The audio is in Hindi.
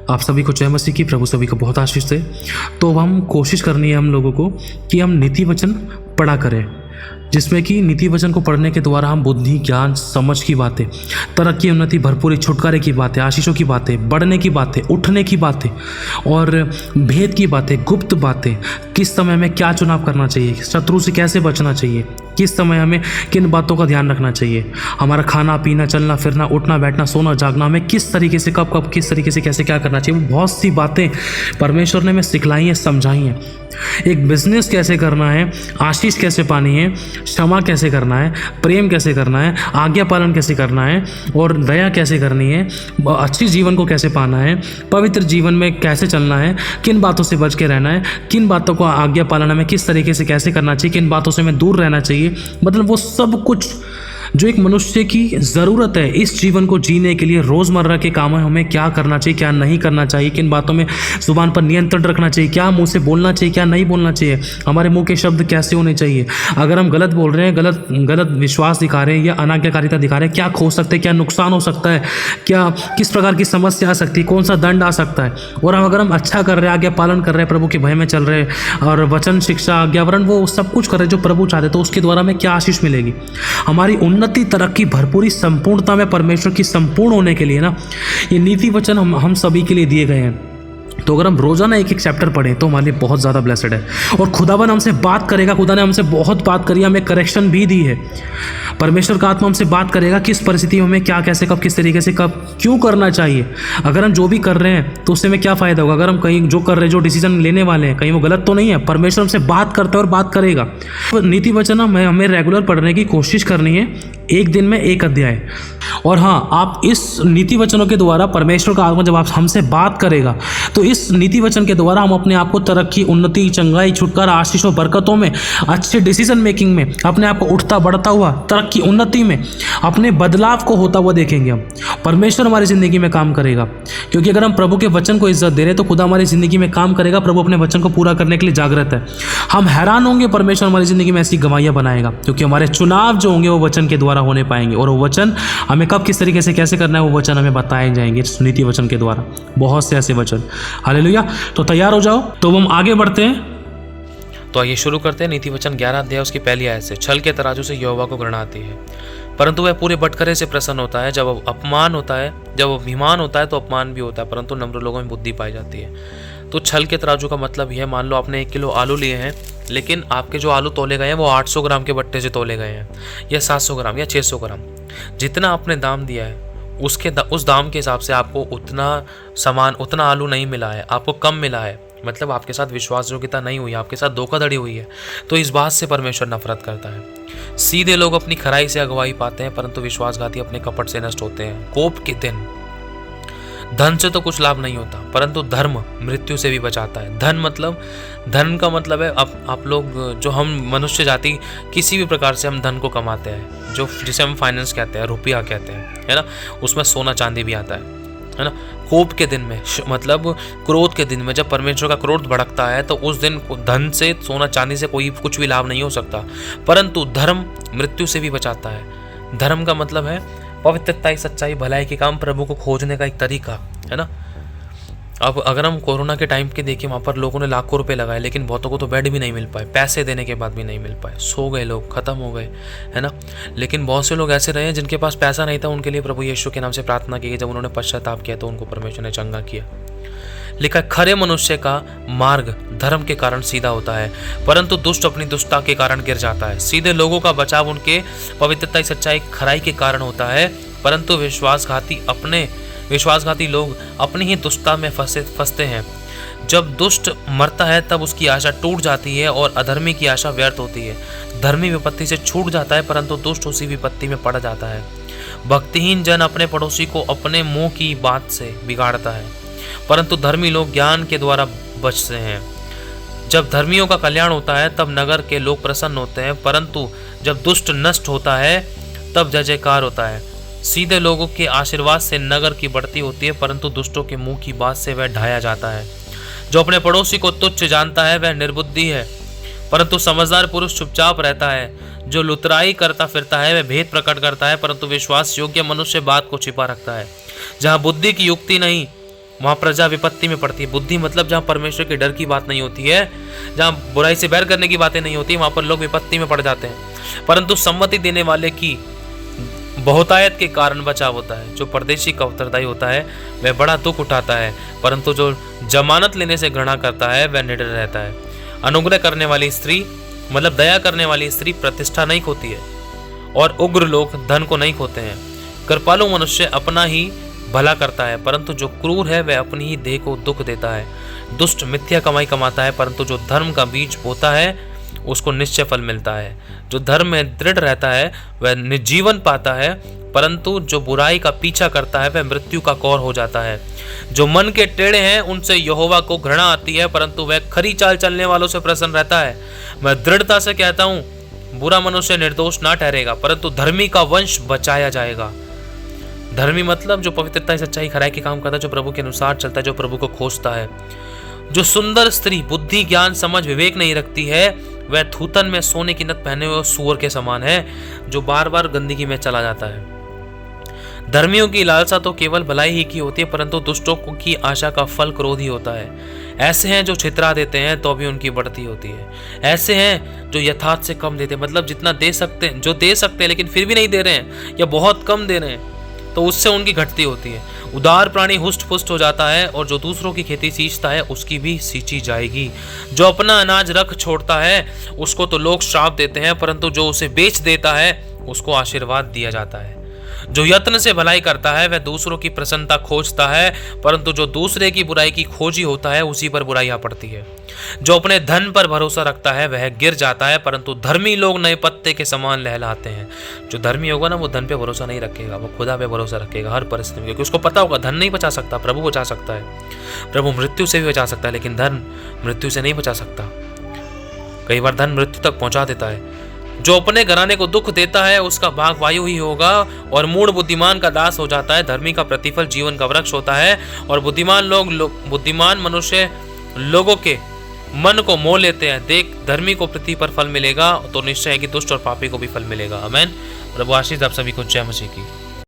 आप सभी को जय मसीह की। प्रभु सभी को बहुत आशीष दे। तो हम कोशिश करनी है हम लोगों को कि हम नीति वचन पढ़ा करें, जिसमें कि नीति वचन को पढ़ने के द्वारा हम बुद्धि, ज्ञान, समझ की बातें, तरक्की, उन्नति, भरपूरी, छुटकारे की बातें, आशीषों की बातें, बढ़ने की बातें, उठने की बातें और भेद की बातें, गुप्त बातें, किस समय में क्या चुनाव करना चाहिए, शत्रु से कैसे बचना चाहिए, किस समय हमें किन बातों का ध्यान रखना चाहिए, हमारा खाना पीना, चलना फिरना, उठना बैठना, सोना जागना, हमें किस तरीके से कब कब किस तरीके से कैसे क्या करना चाहिए, वो बहुत सी बातें परमेश्वर ने हमें सिखलाई हैं, समझाई हैं। एक बिजनेस कैसे करना है, आशीष कैसे पानी है, क्षमा कैसे करना है, प्रेम कैसे करना है, आज्ञा पालन कैसे करना है और दया कैसे करनी है, अच्छी जीवन को कैसे पाना है, पवित्र जीवन में कैसे चलना है, किन बातों से बच के रहना है, किन बातों को आज्ञा पालन में किस तरीके से कैसे करना चाहिए, किन बातों से हमें दूर रहना चाहिए, मतलब वो सब कुछ जो एक मनुष्य की ज़रूरत है इस जीवन को जीने के लिए, रोज़मर्रा के कामों में हमें क्या करना चाहिए, क्या नहीं करना चाहिए, किन बातों में ज़ुबान पर नियंत्रण रखना चाहिए, क्या मुंह से बोलना चाहिए, क्या नहीं बोलना चाहिए, हमारे मुंह के शब्द कैसे होने चाहिए, अगर हम गलत बोल रहे हैं, गलत विश्वास दिखा रहे हैं या अनाज्ञाकारिता दिखा रहे हैं, क्या खो सकते हैं, क्या नुकसान हो सकता है, क्या किस प्रकार की समस्या आ सकती है, कौन सा दंड आ सकता है। और अगर हम अच्छा कर रहे हैं, आज्ञा पालन कर रहे हैं, प्रभु के भय में चल रहे हैं और वचन, शिक्षा, आज्ञावरण वो सब कुछ कर रहे हैं जो प्रभु चाहते, तो उसके द्वारा हमें क्या आशीष मिलेगी। हमारी उन्नति, तरक्की, भरपूरी, संपूर्णता में परमेश्वर की संपूर्ण होने के लिए ना ये नीति वचन हम सभी के लिए दिए गए हैं। तो अगर हम रोजाना एक एक चैप्टर पढ़ें तो हमारे लिए बहुत ज़्यादा ब्लेसड है। और खुदावन हमसे बात करेगा, खुदा ने हमसे बहुत बात करी, हमें करेक्शन भी दी है। परमेश्वर का आत्मा हमसे बात करेगा किस परिस्थिति में हमें क्या, कैसे, कब, किस तरीके से, कब, क्यों करना चाहिए। अगर हम जो भी कर रहे हैं तो उससे हमें क्या फ़ायदा होगा। अगर हम कहीं जो कर रहे हैं, जो डिसीजन लेने वाले हैं, कहीं वो गलत तो नहीं है। परमेश्वर हमसे बात करता है और बात करेगा। तो नीति वचन हमें रेगुलर पढ़ने की कोशिश करनी है, एक दिन में एक अध्याय। और हाँ, आप इस नीति वचनों के द्वारा परमेश्वर का आत्मा जब आप हमसे बात करेगा तो इस नीति वचन के द्वारा हम अपने आप को तरक्की, उन्नति, चंगाई, छुटकारा, आशीष और बरकतों में, अच्छे डिसीजन मेकिंग में, अपने आप को उठता बढ़ता हुआ तरक्की, उन्नति में, अपने बदलाव को होता हुआ देखेंगे हम। परमेश्वर हमारी ज़िंदगी में काम करेगा, क्योंकि अगर हम प्रभु के वचन को इज्जत दे रहे हैं तो खुदा हमारी ज़िंदगी में काम करेगा। प्रभु अपने वचन को पूरा करने के लिए जागृत है। हम हैरान होंगे, परमेश्वर हमारी ज़िंदगी में ऐसी गवाहियाँ बनाएगा, क्योंकि हमारे चुनाव जो होंगे वो वचन के द्वारा होने पाएंगे। और वो वचन हमें कब, किस तरीके से, कैसे करना है, वो वचन हमें बताए जाएंगे नीति वचन के द्वारा। बहुत से ऐसे वचन। हालेलुया। तो तैयार हो जाओ, तो हम आगे बढ़ते हैं। तो आइए शुरू करते हैं। नीति वचन 11 अध्याय उसकी पहली आयत से। छल के तराजू से यहोवा को घृणा आती है, परंतु वह पूरे बटखरे से प्रसन्न होता है। जब अपमान होता है, जब अभिमान होता है तो अपमान भी होता है, परंतु नम्र लोगों में बुद्धि पाई जाती है। तो छल के तराजू का मतलब यह, मान लो आपने 1 किलो आलू लिए हैं, लेकिन आपके जो आलू तोले गए हैं वो 800 ग्राम के बट्टे से तोले गए हैं, या 700 ग्राम या 600 ग्राम। जितना आपने दाम दिया है उस दाम के हिसाब से आपको उतना आलू नहीं मिला है, आपको कम मिला है, मतलब आपके साथ विश्वासयोग्यता नहीं हुई, आपके साथ धोखाधड़ी हुई है। तो इस बात से परमेश्वर नफरत करता है। सीधे लोग अपनी खराई से अगुवाई पाते हैं, परंतु विश्वासघाती अपने कपट से नष्ट होते हैं। कोप के दिन धन से तो कुछ लाभ नहीं होता, परंतु धर्म मृत्यु से भी बचाता है। धन का मतलब है आप लोग, जो हम मनुष्य जाति किसी भी प्रकार से हम धन को कमाते हैं, जो जिसे हम फाइनेंस कहते हैं, रुपया कहते हैं, है ना, उसमें सोना चांदी भी आता है ना। कोप के दिन में मतलब क्रोध के दिन में, जब परमेश्वर का क्रोध भड़कता है तो उस दिन धन से, सोना चांदी से कोई कुछ भी लाभ नहीं हो सकता, परंतु धर्म मृत्यु से भी बचाता है। धर्म का मतलब है पवित्रता, सच्चाई, भलाई के काम, प्रभु को खोजने का एक तरीका, है ना। अब अगर हम कोरोना के टाइम के देखें, वहाँ पर लोगों ने लाखों रुपए लगाए, लेकिन बहुतों को तो बेड भी नहीं मिल पाए, पैसे देने के बाद भी नहीं मिल पाए, सो गए लोग, खत्म हो गए, है ना। लेकिन बहुत से लोग ऐसे रहे जिनके पास पैसा नहीं था, उनके लिए प्रभु यीशु के नाम से प्रार्थना की, जब उन्होंने पश्चाताप किया तो उनको परमेश्वर ने चंगा किया। लिखा, खरे मनुष्य का मार्ग धर्म के कारण सीधा होता है, परंतु दुष्ट अपनी दुष्टता के कारण गिर जाता है। सीधे लोगों का बचाव उनके पवित्रता, सच्चाई, खराई के कारण होता है, परंतु विश्वासघाती लोग अपनी ही दुष्टता में फंसते हैं। जब दुष्ट मरता है तब उसकी आशा टूट जाती है और अधर्मी की आशा व्यर्थ होती है। धर्मी विपत्ति से छूट जाता है, परंतु दुष्ट उसी विपत्ति में पड़ जाता है। भक्तिहीन जन अपने पड़ोसी को अपने मुंह की बात से बिगाड़ता है, परंतु धर्मी लोग ज्ञान के द्वारा बचते हैं। जब धर्मियों का कल्याण होता है तब नगर के लोग प्रसन्न होते हैं, परंतु जब दुष्ट नष्ट होता है तब जय जयकार होता है। सीधे लोगों के आशीर्वाद से नगर की बढ़ती होती है, परंतु दुष्टों के मुंह की बात से वह ढाया जाता है। जो अपने पड़ोसी को तुच्छ जानता है वह निर्बुद्धि है, परंतु समझदार पुरुष चुपचाप रहता है। जो लुतराई करता फिरता है वह भेद प्रकट करता है, परंतु विश्वास योग्य मनुष्य बात को छिपा रखता है। जहाँ बुद्धि की युक्ति नहीं, वहाँ प्रजा विपत्ति में पड़ती है। बुद्धि मतलब जहाँ परमेश्वर के डर की बात नहीं होती है, जहाँ बुराई से बैर करने की बातें नहीं होती, वहाँ पर लोग विपत्ति में पड़ जाते हैं। परंतु सम्मति देने वाले की बहुतायत के कारण बचाव होता है। जो परदेशी का उत्तरदायी होता है वह बड़ा दुख उठाता है, परंतु जो जमानत लेने से घृणा करता है वह निडर रहता है। अनुग्रह करने वाली स्त्री मतलब दया करने वाली स्त्री प्रतिष्ठा नहीं खोती है, और उग्र लोग धन को नहीं खोते हैं। कृपालु मनुष्य अपना ही भला करता है, परंतु जो क्रूर है वह अपनी ही देह को दुख देता है। दुष्ट मिथ्या कमाई कमाता है, परंतु जो धर्म का बीज बोता है उसको निश्चय फल मिलता है। जो धर्म में दृढ़ रहता है वह निर्जीवन पाता है, परंतु जो बुराई का पीछा करता है वह मृत्यु का कौर हो जाता है। जो मन के टेढ़े हैं उनसे यहोवा को घृणा आती है, परंतु वह खरी चाल चलने वालों से प्रसन्न रहता है। मैं दृढ़ता से कहता हूँ, बुरा मनुष्य निर्दोष ना ठहरेगा, परंतु धर्मी का वंश बचाया जाएगा। धर्मी मतलब जो पवित्रता, सच्चाई, खराई के काम करता है, जो प्रभु के अनुसार चलता है, जो प्रभु को खोजता है। जो सुंदर स्त्री बुद्धि, ज्ञान, समझ, विवेक नहीं रखती है वह थूथन में सोने की नथ पहने हुए सूअर के समान है, जो बार बार गंदगी में चला जाता है। धर्मियों की लालसा तो केवल भलाई ही की होती है, परंतु दुष्टों की आशा का फल क्रोध ही होता है। ऐसे हैं जो छितरा देते हैं तो भी उनकी बढ़ती होती है। ऐसे हैं जो यथार्थ से कम देते हैं, मतलब जितना दे सकते हैं, जो दे सकते हैं लेकिन फिर भी नहीं दे रहे हैं या बहुत कम दे रहे हैं, तो उससे उनकी घटती होती है। उदार प्राणी हुष्ट पुष्ट हो जाता है, और जो दूसरों की खेती सींचता है उसकी भी सींची जाएगी। जो अपना अनाज रख छोड़ता है उसको तो लोग श्राप देते हैं, परंतु जो उसे बेच देता है उसको आशीर्वाद दिया जाता है। जो यत्न से भलाई करता है वह दूसरों की प्रसन्नता खोजता है, परंतु जो दूसरे की बुराई की खोजी होता है उसी पर बुराई आ पड़ती है। जो अपने धन पर भरोसा रखता है वह गिर जाता है, परंतु धर्मी लोग नए पत्ते के समान लहलाते हैं। जो धर्मी होगा ना वो धन पे भरोसा नहीं रखेगा, वो खुदा पे भरोसा रखेगा हर परिस्थिति में, क्योंकि उसको पता होगा धन नहीं बचा सकता, प्रभु बचा सकता है। प्रभु मृत्यु से भी बचा सकता है, लेकिन धन मृत्यु से नहीं बचा सकता। कई बार धन मृत्यु तक पहुंचा देता है। जो अपने घराने को दुख देता है उसका भाग वायु ही होगा, और मूढ़ बुद्धिमान का दास हो जाता है। धर्मी का प्रतिफल जीवन का वृक्ष होता है, और बुद्धिमान मनुष्य लोगों के मन को मोह लेते हैं। देख, धर्मी को पृथ्वी पर फल मिलेगा तो निश्चय है कि दुष्ट और पापी को भी फल मिलेगा। आमीन। प्रभु आशीष आप सभी को। जय मसीह की।